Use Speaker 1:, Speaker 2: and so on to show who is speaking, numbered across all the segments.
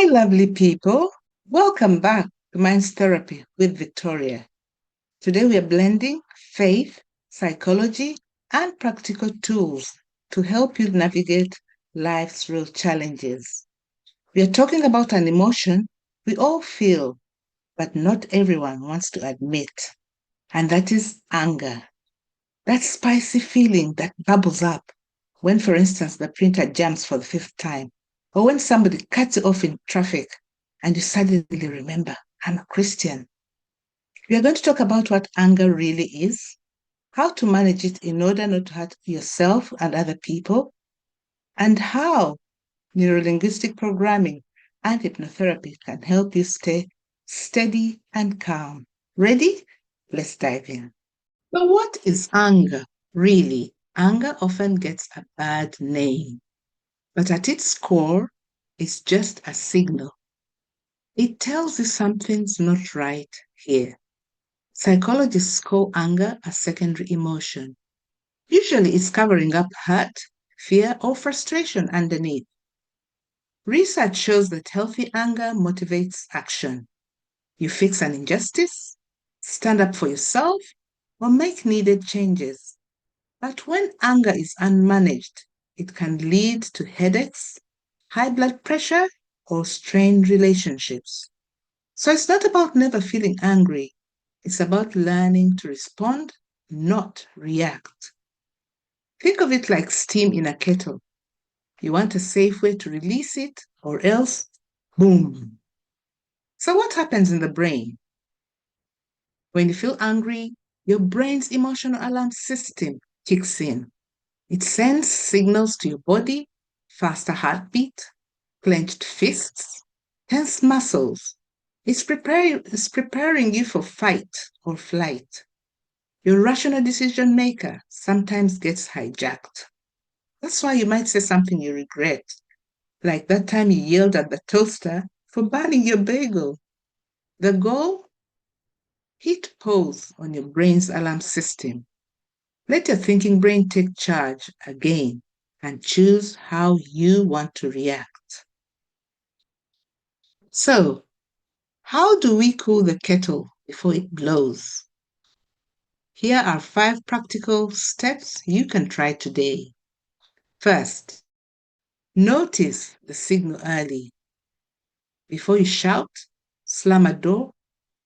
Speaker 1: Hi, lovely people. Welcome back to Minds Therapy with Victoria. Today we are blending faith, psychology, and practical tools to help you navigate life's real challenges. We are talking about an emotion we all feel, but not everyone wants to admit, and that is anger. That spicy feeling that bubbles up when, for instance, the printer jams for the fifth time, or when somebody cuts you off in traffic and you suddenly remember, I'm a Christian. We are going to talk about what anger really is, how to manage it in order not to hurt yourself and other people, and how neurolinguistic programming and hypnotherapy can help you stay steady and calm. Ready? Let's dive in. So, what is anger really? Anger often gets a bad name, but at its core, it's just a signal. It tells you something's not right here. Psychologists call anger a secondary emotion. Usually, it's covering up hurt, fear, or frustration underneath. Research shows that healthy anger motivates action. You fix an injustice, stand up for yourself, or make needed changes. But when anger is unmanaged, it can lead to headaches, high blood pressure, or strained relationships. So it's not about never feeling angry. It's about learning to respond, not react. Think of it like steam in a kettle. You want a safe way to release it, or else, boom. So what happens in the brain? When you feel angry, your brain's emotional alarm system kicks in. It sends signals to your body, faster heartbeat, clenched fists, tense muscles. It's preparing you for fight or flight. Your rational decision maker sometimes gets hijacked. That's why you might say something you regret, like that time you yelled at the toaster for burning your bagel. The goal? Hit pause on your brain's alarm system. Let your thinking brain take charge again and choose how you want to react. So, how do we cool the kettle before it blows? Here are 5 practical steps you can try today. First, notice the signal early. Before you shout, slam a door,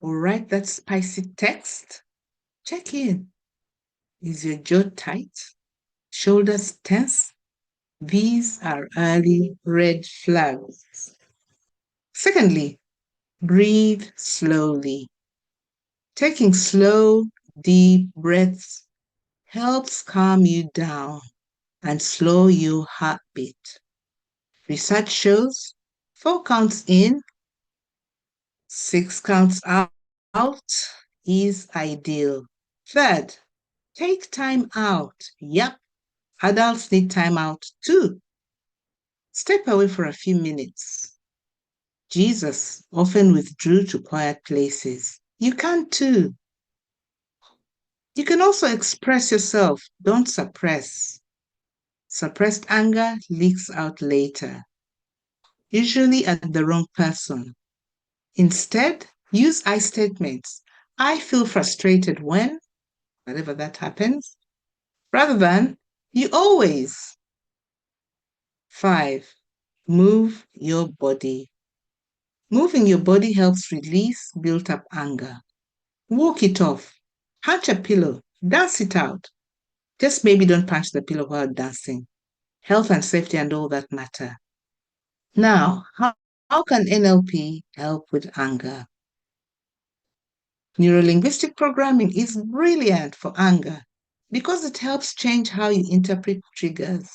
Speaker 1: or write that spicy text, check in. Is your jaw tight? Shoulders tense? These are early red flags. Secondly, breathe slowly. Taking slow, deep breaths helps calm you down and slow your heartbeat. Research shows 4 counts in, 6 counts out is ideal. Third, take time out. Yep, adults need time out too. Step away for a few minutes. Jesus often withdrew to quiet places. You can too. You can also express yourself, don't suppress. Suppressed anger leaks out later, usually at the wrong person. Instead, use I statements. I feel frustrated when, whatever that happens, rather than you always. 5. Move your body. Moving your body helps release built up anger. Walk it off. Punch a pillow. Dance it out. Just maybe don't punch the pillow while dancing. Health and safety and all that matter. Now, how can NLP help with anger? Neurolinguistic programming is brilliant for anger because it helps change how you interpret triggers.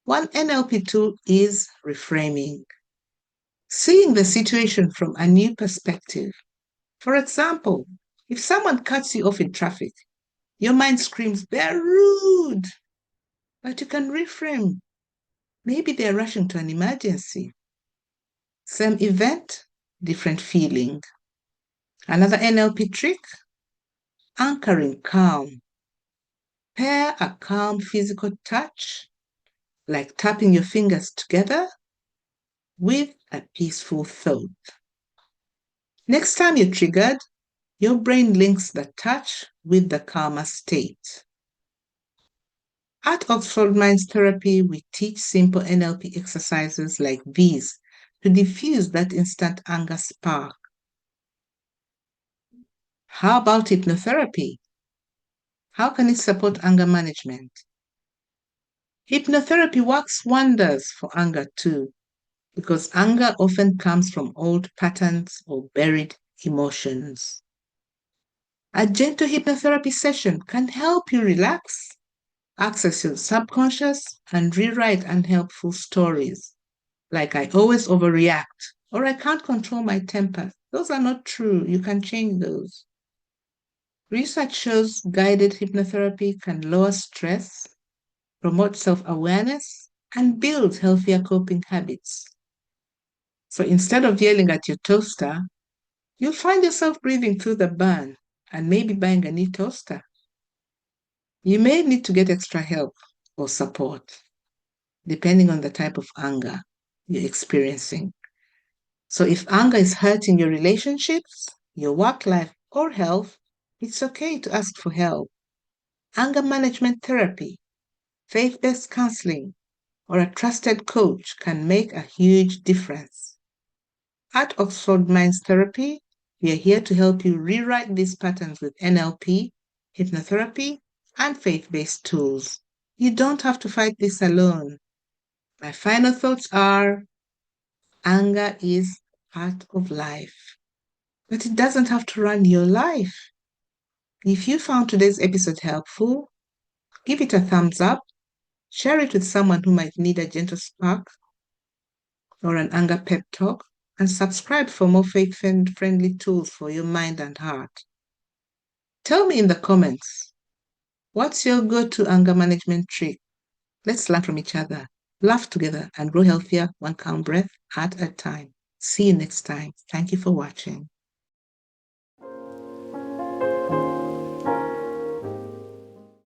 Speaker 1: One NLP tool is reframing, seeing the situation from a new perspective. For example, if someone cuts you off in traffic, your mind screams, they're rude. But you can reframe. Maybe they're rushing to an emergency. Same event, different feeling. Another NLP trick, anchoring calm. Pair a calm physical touch, like tapping your fingers together, with a peaceful thought. Next time you're triggered, your brain links the touch with the calmer state. At Oxford Minds Therapy, we teach simple NLP exercises like these to diffuse that instant anger spark. How about hypnotherapy? How can it support anger management? Hypnotherapy works wonders for anger too, because anger often comes from old patterns or buried emotions. A gentle hypnotherapy session can help you relax, access your subconscious, and rewrite unhelpful stories. Like I always overreact or I can't control my temper. Those are not true. You can change those. Research shows guided hypnotherapy can lower stress, promote self awareness, and build healthier coping habits. So instead of yelling at your toaster, you'll find yourself breathing through the burn and maybe buying a new toaster. You may need to get extra help or support, depending on the type of anger you're experiencing. So if anger is hurting your relationships, your work life, or health, it's okay to ask for help. Anger management therapy, faith-based counseling, or a trusted coach can make a huge difference. At Oxford Minds Therapy, we are here to help you rewrite these patterns with NLP, hypnotherapy, and faith-based tools. You don't have to fight this alone. My final thoughts are anger is part of life, but it doesn't have to run your life. If you found today's episode helpful, give it a thumbs up, share it with someone who might need a gentle spark or an anger pep talk, and subscribe for more faith-friendly tools for your mind and heart. Tell me in the comments, what's your go-to anger management trick? Let's learn from each other, laugh together, and grow healthier one calm breath at a time. See you next time. Thank you for watching.